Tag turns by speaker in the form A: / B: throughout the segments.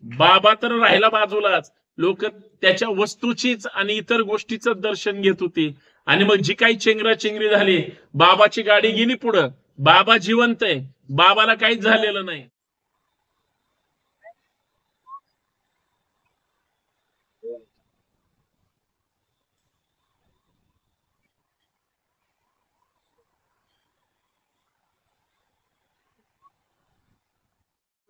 A: बाबा तर राहिला बाजूलाच, लोक त्याच्या वस्तूचीच आणि इतर गोष्टीच दर्शन घेत होती. आणि मग जी काही चेंगराचेंगरी झाली, बाबाची गाडी गेली पुढं, बाबा जिवंत आहे, बाबाला काहीच झालेलं नाही.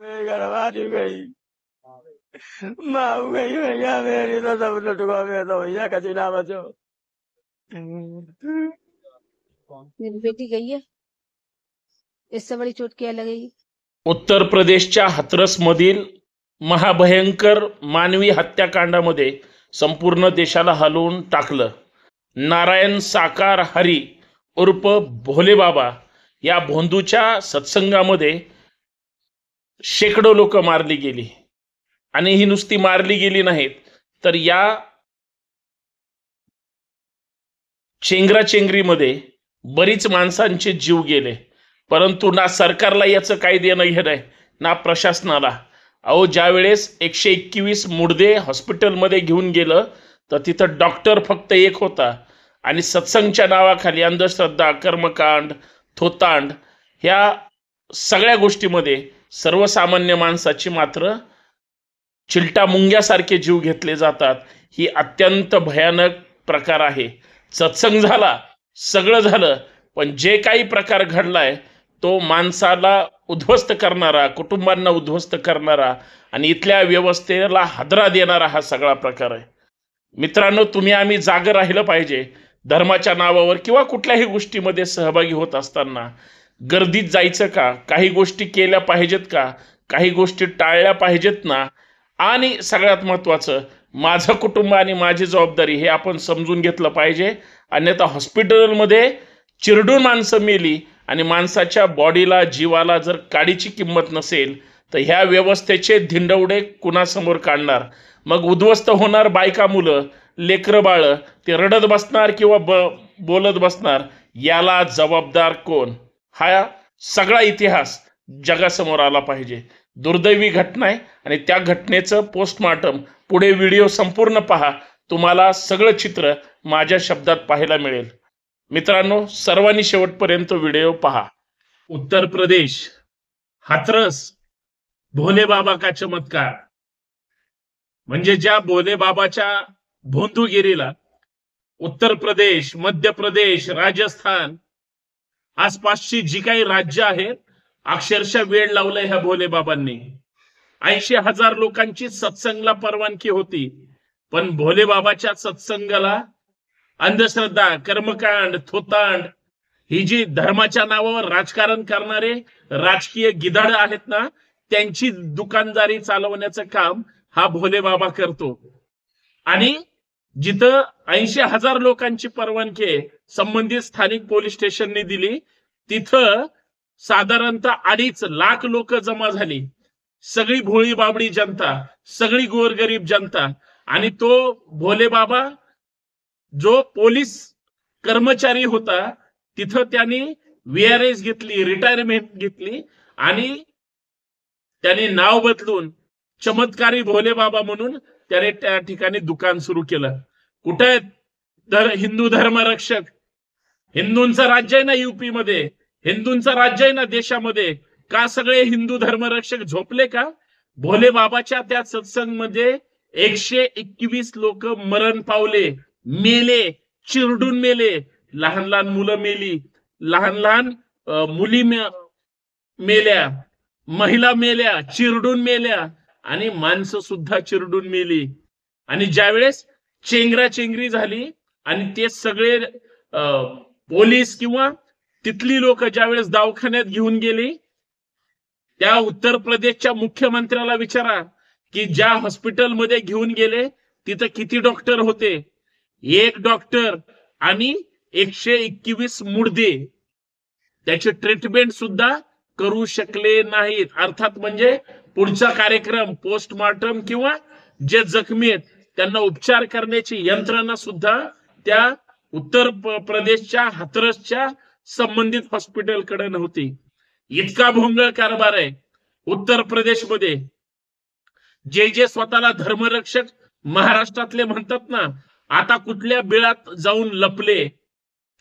B: मेरी घरवाली गई, माँ गई भैया मेरी, तो सब लटुआ में तो भैया का चिना बचो।
C: मेरी बेटी गई है, इससे बड़ी चोट क्या लगेगी।
A: उत्तर प्रदेशच्या हाथरस मधील महाभयंकर मानवी हत्याकांडामध्ये संपूर्ण देशाला हलवून टाकलं. नारायण साकार हरी उर्फ भोले बाबा या भोंदूच्या सत्संगामध्ये शेकडो लोक मारली गेली. आणि ही नुसती मारली गेली नाहीत, तर या चेंगराचेंगरीमध्ये बरीच माणसांचे जीव गेले. परंतु ना सरकारला याचं काही देणं घेणं आहे, ना प्रशासनाला. अहो, ज्या वेळेस 121 मुर्दे हॉस्पिटलमध्ये घेऊन गेलं, तर तिथं डॉक्टर फक्त एक होता. आणि सत्संगच्या नावाखाली अंधश्रद्धा, कर्मकांड, थोतांड ह्या सगळ्या गोष्टीमध्ये सर्वसामान्य माणसाची मात्र चिलटा मुंग्यासारखे जीव घेतले जातात. ही अत्यंत भयानक प्रकार आहे. सत्संग झाला, सगळं झालं, पण जे काही प्रकार घडलाय तो माणसाला उद्ध्वस्त करणारा, कुटुंबांना उद्ध्वस्त करणारा आणि इथल्या व्यवस्थेला हादरा देणारा हा सगळा प्रकार आहे. मित्रांनो, तुम्ही आम्ही जागं राहिलं पाहिजे. धर्माच्या नावावर किंवा कुठल्याही गोष्टीमध्ये सहभागी होत असताना गर्दीत जायचं का, काही गोष्टी केल्या पाहिजेत का, काही गोष्टी टाळल्या पाहिजेत ना. आणि सगळ्यात महत्त्वाचं, माझं कुटुंब आणि माझी जबाबदारी हे आपण समजून घेतलं पाहिजे. अन्यथा हॉस्पिटलमध्ये चिरडून माणसं मेली आणि माणसाच्या बॉडीला, जीवाला जर काडीची किंमत नसेल, तर ह्या व्यवस्थेचे धिंडवडे कुणासमोर काढणार. मग उद्ध्वस्त होणार बायका, मुलं, लेकरं बाळ, ते रडत बसणार किंवा बोलत बसणार. याला जबाबदार कोण, हा सगळा इतिहास जगासमोर आला पाहिजे. दुर्दैवी घटना आहे आणि त्या घटनेचं पोस्टमॉर्टम, पुढे व्हिडिओ संपूर्ण पहा, तुम्हाला सगळं चित्र माझ्या शब्दात पाहायला मिळेल. मित्रांनो, सर्वांनी शेवटपर्यंत व्हिडिओ पहा. उत्तर प्रदेश, हाथरस, भोले बाबा का चमत्कार. म्हणजे ज्या भोले बाबाच्या भोंदूगिरीला उत्तर प्रदेश, मध्य प्रदेश, राजस्थान आसपासची जी काही राज्य आहेत, अक्षरशः वेळ लावलंय ह्या भोले बाबांनी. 80,000 लोकांची सत्संगला परवानगी होती, पण भोले बाबाच्या सत्संगाला अंधश्रद्धा, कर्मकांड, थोतांड ही जी धर्माच्या नावावर राजकारण करणारे राजकीय गिधाड आहेत ना, त्यांची दुकानदारी चालवण्याचं काम हा भोले बाबा करतो. आणि जिथं 80,000 लोकांची परवानगी संबंधित स्थानिक पोलीस स्टेशनने दिली, तिथं साधारणतः 2.5 लाख लोक जमा झाली. सगळी भोळी बाबडी जनता, सगळी गोरगरीब जनता. आणि तो भोले बाबा जो पोलीस कर्मचारी होता, तिथं त्यांनी VRS घेतली, रिटायरमेंट घेतली आणि त्याने नाव बदलून चमत्कारी भोले बाबा म्हणून त्याने त्या ठिकाणी दुकान सुरू केलं. कुठे हिंदू धर्मरक्षक, हिंदूंचं राज्य आहे ना UP मध्ये, हिंदूंचं राज्य आहे ना देशामध्ये, का सगळे हिंदू धर्मरक्षक झोपले का? भोले बाबाच्या त्या सत्संग मध्ये 121 लोक मरण पावले, मेले, चिरडून मेले. लहान लहान मुलं मेली, लहान लहान मुली मेल्या, महिला मेल्या, चिरडून मेल्या आणि माणसं सुद्धा चिरडून मेली. आणि ज्यावेळेस चेंगराचेंगरी झाली आणि ते सगळे पोलीस किंवा तिथली लोक ज्यावेळेस दवाखान्यात घेऊन गेली, त्या उत्तर प्रदेशच्या मुख्यमंत्र्याला विचारा की ज्या हॉस्पिटलमध्ये घेऊन गेले तिथं किती डॉक्टर होते. 1 डॉक्टर आणि 121 मुर्दे त्याचे ट्रीटमेंट सुद्धा करू शकले नाहीत. अर्थात म्हणजे पुढचा कार्यक्रम, पोस्टमॉर्टम किंवा जे जखमी आहेत त्यांना उपचार करण्याची यंत्रणा सुद्धा त्या उत्तर प्रदेशच्या हाथरसच्या संबंधित हॉस्पिटलकडे नव्हती. इतका भोंगळ कारभार आहे उत्तर प्रदेशमध्ये. जे स्वतःला धर्मरक्षक महाराष्ट्रातले म्हणतात ना, आता कुठल्या बिळात जाऊन लपले,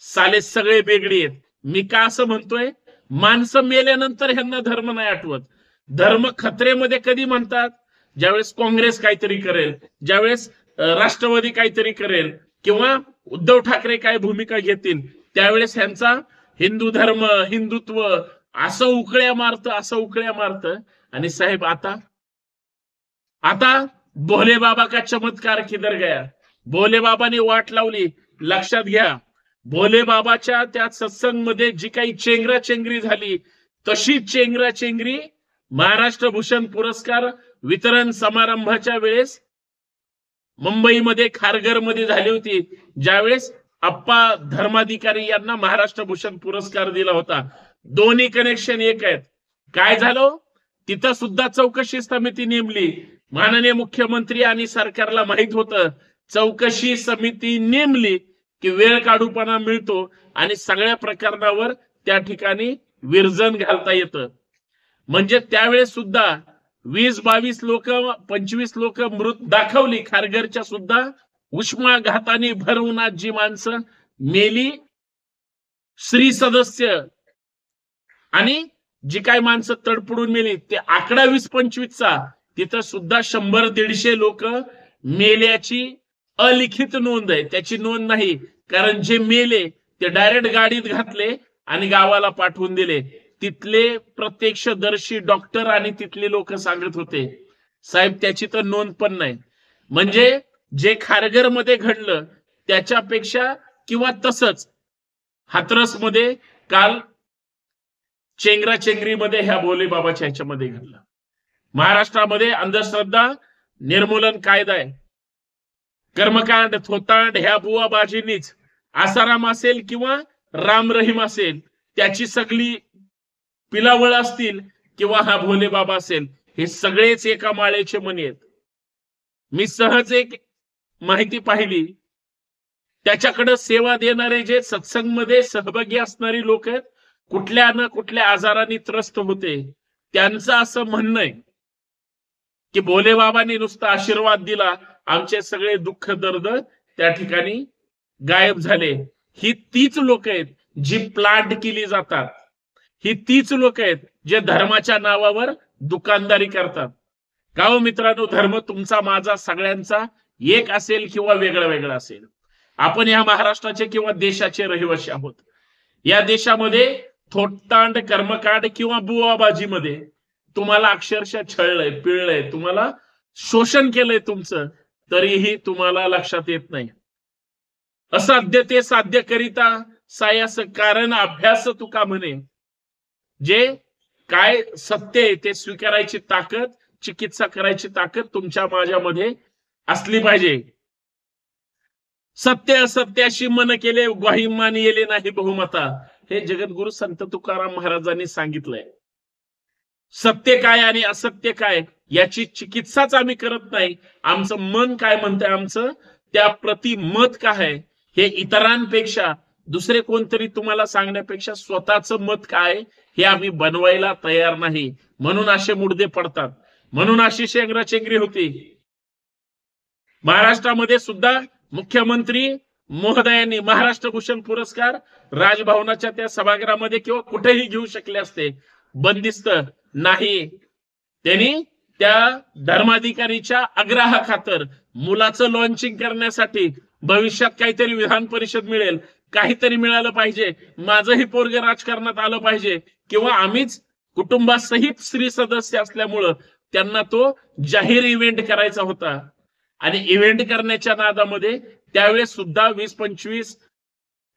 A: साले सगळे वेगळे आहेत. मी का असं म्हणतोय? माणसं मेल्यानंतर ह्यांना धर्म नाही आठवत. धर्म खतरेमध्ये कधी म्हणतात? ज्यावेळेस काँग्रेस काहीतरी करेल, ज्यावेळेस राष्ट्रवादी काहीतरी करेल, किंवा उद्धव ठाकरे काय भूमिका घेतील, त्यावेळेस ह्यांचा हिंदू धर्म, हिंदुत्व असं उकळ्या मारतं. आणि साहेब आता भोले बाबा का चमत्कार किधर गया? भोले बाबाने वाट लावली. लक्षात घ्या, भोले बाबाच्या त्या सत्संगमध्ये जी काही चेंगराचेंगरी झाली, तशी चेंगराचेंगरी महाराष्ट्र भूषण पुरस्कार वितरण समारंभाच्या वेळेस मुंबईमध्ये खारघरमध्ये झाली होती, ज्यावेळेस अप्पा धर्माधिकारी यांना महाराष्ट्र भूषण पुरस्कार दिला होता. दोन्ही कनेक्शन एक आहेत. काय झालं? तिथं सुद्धा चौकशी समिती नेमली. माननीय मुख्यमंत्री आणि सरकारला माहित होतं, चौकशी समिती नेमली की वेळ काढूपणा मिळतो आणि सगळ्या प्रकरणावर त्या ठिकाणी विरजन घालता येतं. म्हणजे त्यावेळेस सुद्धा 20-22 लोक, 25 लोक मृत दाखवली. खारघरच्या सुद्धा उष्माघाताने भरवून जी माणसं मेली, श्री सदस्य आणि जी काही माणसं तडपडून मेली, ते आकडा 20-25चा, तिथं सुद्धा 100-150 लोक मेल्याची अलिखित नोंद आहे. त्याची नोंद नाही, कारण जे मेले ते डायरेक्ट गाडीत घातले आणि गावाला पाठवून दिले. तिथले प्रत्यक्षदर्शी डॉक्टर आणि तिथले लोक सांगत होते, साहेब त्याची तर नोंद पण नाही. म्हणजे जे खारघरमध्ये घडलं त्याच्यापेक्षा, किंवा तसंच हाथरसमध्ये काल चेंगराचेंगरीमध्ये ह्या भोले बाबाच्या ह्याच्यामध्ये घडलं. महाराष्ट्रामध्ये अंधश्रद्धा निर्मूलन कायदा आहे. कर्मकांड, थोतांड ह्या बुवाबाजींनीच, आसाराम असेल किंवा राम रहीम असेल, त्याची सगळी पिलावळ असतील, किंवा हा भोले बाबा असेल, हे सगळेच एका माळेचे मणी आहेत. मी सहज एक माहिती पाहिली, त्याच्याकडे सेवा देणारे जे सत्संगमध्ये सहभागी असणारी लोक आहेत, कुठल्या ना कुठल्या आजाराने त्रस्त होते, त्यांचं असं म्हणणं आहे की भोले बाबांनी नुसता आशीर्वाद दिला, आमचे सगळे दुःख दर्द त्या ठिकाणी गायब झाले. ही तीच लोक आहेत जी प्लांट केली जातात. ही तीच लोक आहेत जे धर्माच्या नावावर दुकानदारी करतात. का हो मित्रांनो, धर्म तुमचा माझा सगळ्यांचा एक असेल किंवा वेगळा वेगळा असेल. आपण या महाराष्ट्राचे किंवा देशाचे रहिवासी आहोत. या देशामध्ये थोटांड, कर्मकांड किंवा बुवाबाजीमध्ये तुम्हाला अक्षरशः छळलंय, पिळलंय, तुम्हाला शोषण केलंय तुमचं, तरीही तुम्हाला लक्षात येत नाही. असाध्य ते साध्य करिता सायास कारण अभ्यास तुका म्हणे. जे काय सत्य आहे ते स्वीकारायची ताकद, चिकित्सा करायची ताकद तुमच्या माझ्यामध्ये असली पाहिजे. सत्य असत्याशी मन केले, ग्वाही मानिले नाही बहुमता, हे जगद्गुरु संत तुकाराम महाराजांनी सांगितलंय. सत्य काय आणि असत्य काय याची चिकित्साच आम्ही करत नाही. आमचं मन काय म्हणतंय, आमचं त्या प्रति मत काय आहे, हे इतरांपेक्षा, दुसरे कोणतरी तुम्हाला सांगण्यापेक्षा स्वतःचं मत काय हे आम्ही बनवायला तयार नाही. म्हणून असे मुडदे पडतात, म्हणून अशी चेंगराचेंगरी होती. महाराष्ट्रामध्ये सुद्धा मुख्यमंत्री महोदयांनी महाराष्ट्र भूषण पुरस्कार राजभवनाच्या त्या सभागृहामध्ये किंवा कुठेही घेऊ शकले असते, बंदिस्त नाही. त्यांनी त्या धर्माधिकारीच्या आग्रहाखातर, मुलाचं लॉन्चिंग करण्यासाठी, भविष्यात काहीतरी विधान परिषद मिळेल, काहीतरी मिळालं पाहिजे, माझंही पोरग राजकारणात आलं पाहिजे, किंवा आम्हीच कुटुंबासहित स्त्री सदस्य असल्यामुळं त्यांना तो जाहीर इव्हेंट करायचा होता. आणि इव्हेंट करण्याच्या नादामध्ये त्यावेळेस सुद्धा 20-25,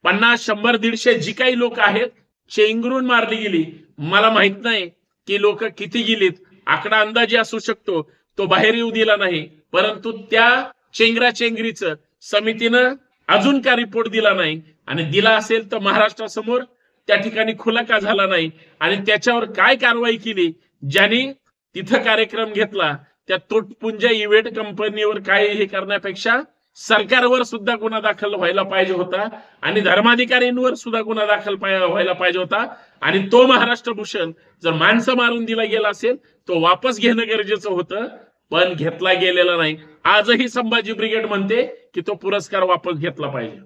A: 50, 100, 150 जी काही लोक आहेत चेंगरून मारली गेली. मला माहित नाही की लोक किती गेलीत, आकडा अंदाजे असू शकतो, तो बाहेर येऊ दिला नाही. परंतु त्या चेंगराचेंगरीचं समितीनं अजून का रिपोर्ट दिला नाही, आणि दिला असेल तर महाराष्ट्रासमोर त्या ठिकाणी खुला का झाला नाही, आणि त्याच्यावर काय कारवाई केली. ज्यांनी तिथं कार्यक्रम घेतला त्या तुटपुंज इव्हेंट कंपनीवर काय हे करण्यापेक्षा सरकारवर सुद्धा गुन्हा दाखल व्हायला पाहिजे होता, आणि धर्माधिकाऱ्यांवर सुद्धा गुन्हा दाखल व्हायला पाहिजे होता. आणि तो महाराष्ट्र भूषण जर माणसं मारून दिला गेला असेल तो वापस घेणं गरजेचं होतं. पण घेतला गेलेला नाही. आजही संभाजी ब्रिगेड म्हणते की तो पुरस्कार वापस घेतला पाहिजे.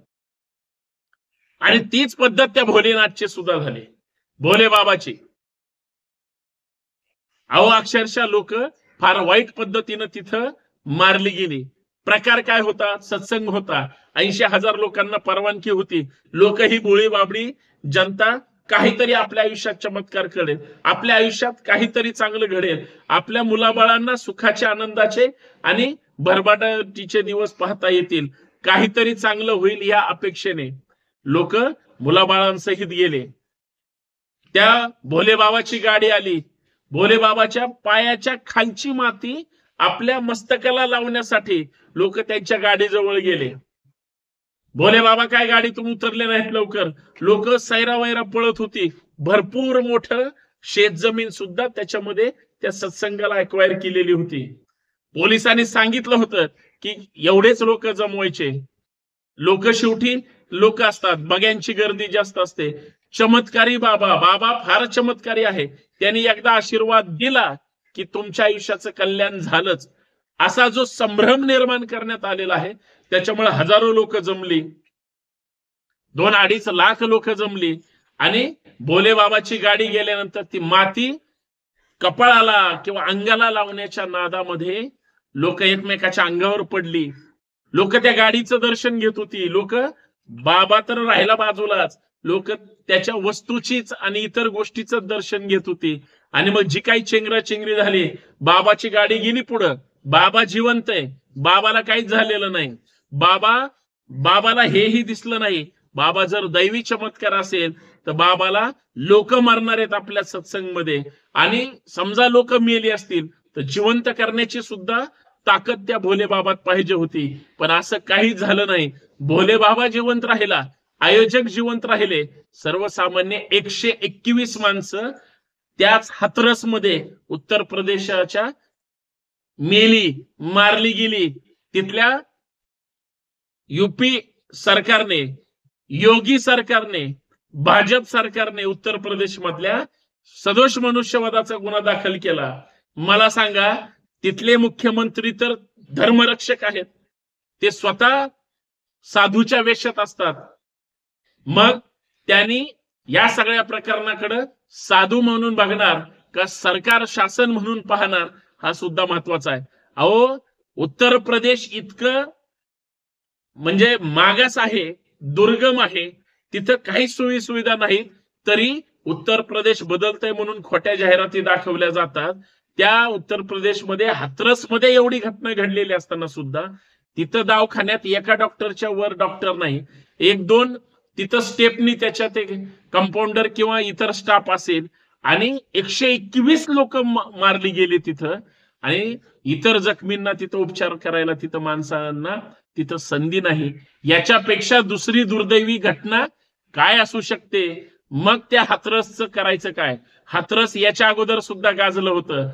A: आणि तीच पद्धत त्या भोलेनाथची सुद्धा झाली, भोले बाबाची. अहो अक्षरशः लोक फार वाईट पद्धतीनं तिथं मारली गेली. प्रकार काय होता? सत्संग होता, 80,000 लोकांना परवानगी होती. लोक ही भोळी बाबडी जनता काहीतरी आपल्या आयुष्यात चमत्कार करेल, आपल्या आयुष्यात काहीतरी चांगलं घडेल, आपल्या मुलाबाळांना सुखाचे, आनंदाचे आणि भरभराटीचे दिवस पाहता येतील, काहीतरी चांगलं होईल या अपेक्षेने लोक मुलाबाळांसहित गेले. त्या भोले बाबाची गाडी आली. भोले बाबाच्या पायाच्या खालची माती आपल्या मस्तकाला लावण्यासाठी लोक त्यांच्या गाडीजवळ गेले. भोले बाबा काय गाडीतून उतरले नाहीत लवकर. लोक सैरावैरा पळत होती. भरपूर मोठं शेतजमीन सुद्धा त्याच्यामध्ये त्या सत्संगाला एक्वायर केलेली होती. पोलिसांनी सांगितलं होतं की एवढेच लोक जमवायचे. लोक शेवटी लोक असतात, बघ्यांची गर्दी जास्त असते. चमत्कारी बाबा, बाबा फार चमत्कारी आहे. त्यांनी एकदा आशीर्वाद दिला की तुमच्या आयुष्याचं कल्याण झालंच, असा जो संभ्रम निर्माण करण्यात आलेला आहे. त्याच्यामुळे हजारो लोक जमली, 2-2.5 लाख लोक जमली. आणि भोले बाबाची गाडी गेल्यानंतर ती माती कपाळाला किंवा अंगाला लावण्याच्या नादामध्ये लोक एकमेकाच्या अंगावर पडली. लोक त्या गाडीचं दर्शन घेत होती. लोक, बाबा तर राहिला बाजूलाच, लोक त्याच्या वस्तूचीच आणि इतर गोष्टीचं दर्शन घेत होती. आणि मग जी काही चेंगराचेंगरी झाली, बाबाची गाडी गेली पुढं. बाबा जिवंत आहे, बाबाला काहीच झालेलं नाही. बाबाला हेही दिसलं नाही. बाबा जर दैवी चमत्कार असेल तर बाबाला लोक मारणार आहेत आपल्या सत्संगमध्ये. आणि समजा लोक मेली असतील तर जिवंत करण्याची सुद्धा ताकद त्या भोले बाबात पाहिजे होती. पण असं काहीच झालं नाही. भोले बाबा जिवंत राहिला, आयोजक जिवंत राहिले. सर्वसामान्य 121 माणसं त्याच हाथरसमध्ये उत्तर प्रदेशाच्या मेली, मारली गेली. तिथल्या युपी सरकारने, योगी सरकारने, भाजप सरकारने उत्तर प्रदेश मधल्या सदोष मनुष्यवधाचा गुन्हा दाखल केला. मला सांगा, तिथले मुख्यमंत्री तर धर्मरक्षक आहेत, ते स्वतः साधूच्या वेशात असतात. मग त्यांनी या सगळ्या प्रकरणाकडे साधू म्हणून बघणार का सरकार शासन म्हणून पाहणार, हा सुद्धा महत्वाचा आहे. अहो उत्तर प्रदेश इतकं म्हणजे मागास आहे, दुर्गम आहे, तिथं काही सोयी सुविधा नाहीत, तरी उत्तर प्रदेश बदलतंय म्हणून खोट्या जाहिराती दाखवल्या जातात. त्या उत्तर प्रदेशमध्ये हाथरसमध्ये एवढी घटना घडलेली असताना सुद्धा तिथं दवाखान्यात एका डॉक्टरच्या वर डॉक्टर नाही, 1-2 तिथं स्टेपनी त्याच्या ते कंपाऊंडर किंवा इतर स्टाफ असेल. आणि 121 लोक मारली गेली तिथं. आणि इतर जखमींना तिथं उपचार करायला तिथं माणसांना तिथं संधी नाही. याच्यापेक्षा दुसरी दुर्दैवी घटना काय असू शकते? मग त्या हाथरसचं करायचं काय? हाथरस याच्या अगोदर सुद्धा गाजलं होतं.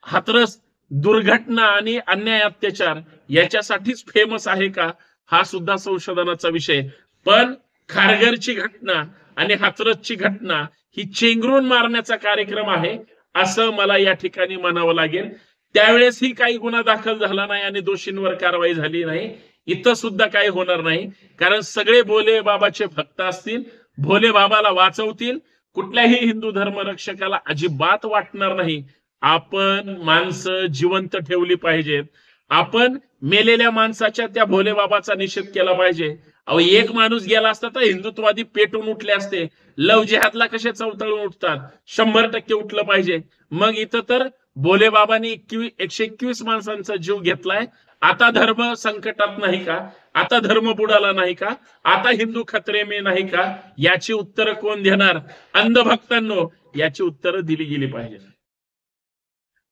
A: हाथरस दुर्घटना आणि अन्याय अत्याचार याच्यासाठीच फेमस आहे का? हा सुद्धा संशोधनाचा विषय. पण खारघरची घटना आणि हाथरसची घटना ही चेंगरून मारण्याचा कार्यक्रम आहे असं मला या ठिकाणी म्हणावं लागेल. त्यावेळेसही काही गुन्हा दाखल झाला नाही आणि दोषींवर कारवाई झाली नाही. इथं सुद्धा काही होणार नाही, कारण सगळे भोले बाबाचे भक्त असतील, भोले बाबाला वाचवतील. कुठल्याही हिंदू धर्मरक्षकाला अजिबात वाटणार नाही. आपण माणसं जिवंत ठेवली पाहिजेत. आपण मेलेल्या माणसाच्या त्या भोले बाबाचा निषेध केला पाहिजे. अहो एक माणूस गेला असता तर हिंदुत्ववादी पेटून उठले असते. लव जिहादला कसे चवतळून उठतात, 100% उठलं पाहिजे. मग इथं तर भोले बाबांनी 121 माणसांचा जीव घेतलाय. आता धर्म संकटात नाही का? आता धर्म बुडाला नाही का? आता हिंदू खतरे में नाही का? याची उत्तरं कोण देणार? अंधभक्तांनो, याची उत्तरं दिली गेली पाहिजे.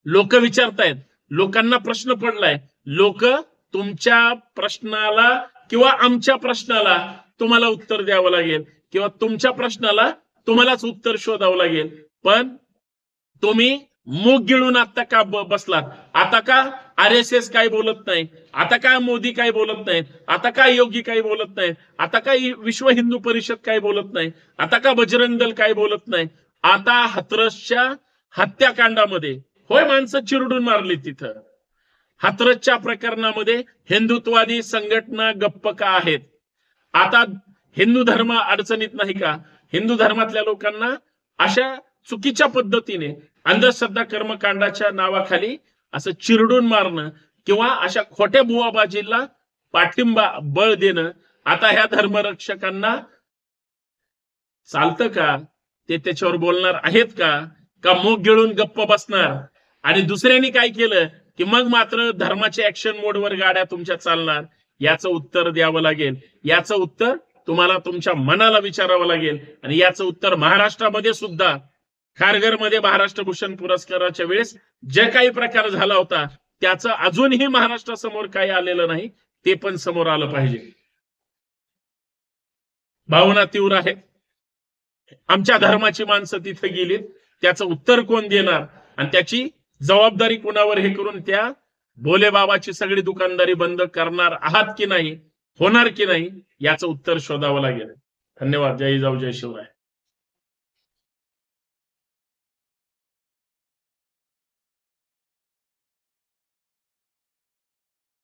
A: लोक विचारतायत, लोकांना प्रश्न पडलाय. लोक तुमच्या प्रश्नाला किंवा आमच्या प्रश्नाला तुम्हाला उत्तर द्यावं लागेल, किंवा तुमच्या प्रश्नाला तुम्हालाच उत्तर शोधावं लागेल. पण तुम्ही मूग गिळून आता का बसलात? आता का RSS काय बोलत नाही? आता का मोदी काय बोलत नाहीत? आता का योगी काय बोलत नाहीत? आता का विश्व हिंदू परिषद काय बोलत नाही? आता का बजरंग दल काय बोलत नाही? आता हाथरसच्या हत्याकांडामध्ये होय माणसं चिरडून मारली तिथं, हाथरसच्या प्रकरणामध्ये हिंदुत्ववादी संघटना गप्प का आहेत? आता हिंदू धर्म अडचणीत नाही का? हिंदू धर्मातल्या लोकांना अशा चुकीच्या पद्धतीने अंधश्रद्धा कर्मकांडाच्या नावाखाली असं चिरडून मारणं किंवा अशा खोट्या बुवाबाजीला पाठिंबा बळ देणं आता ह्या धर्मरक्षकांना चालतं का? ते त्याच्यावर बोलणार आहेत का मूग गिळून गप्प बसणार? आणि दुसऱ्यांनी काय केलं की मग मात्र धर्माच्या ऍक्शन मोडवर गाड्या तुमच्या चालणार? याचं उत्तर द्यावं लागेल. याचं उत्तर तुम्हाला तुमच्या मनाला विचारावं लागेल. आणि याचं उत्तर महाराष्ट्रामध्ये सुद्धा खारघरमध्ये महाराष्ट्र भूषण पुरस्काराच्या वेळेस जे काही प्रकार झाला होता त्याचं अजूनही महाराष्ट्रासमोर काही आलेलं नाही, ते पण समोर आलं पाहिजे. भावना तीव्र आहेत. आमच्या धर्माची माणसं तिथे गेलीत, त्याचं उत्तर कोण देणार आणि त्याची जबाबदारी कोणावर हे करून त्या भोले बाबाची सगळी दुकानदारी बंद करणार आहात की नाही, होणार की नाही, याचं उत्तर शोधावं लागेल. धन्यवाद. जय जाऊ जय शिवराय.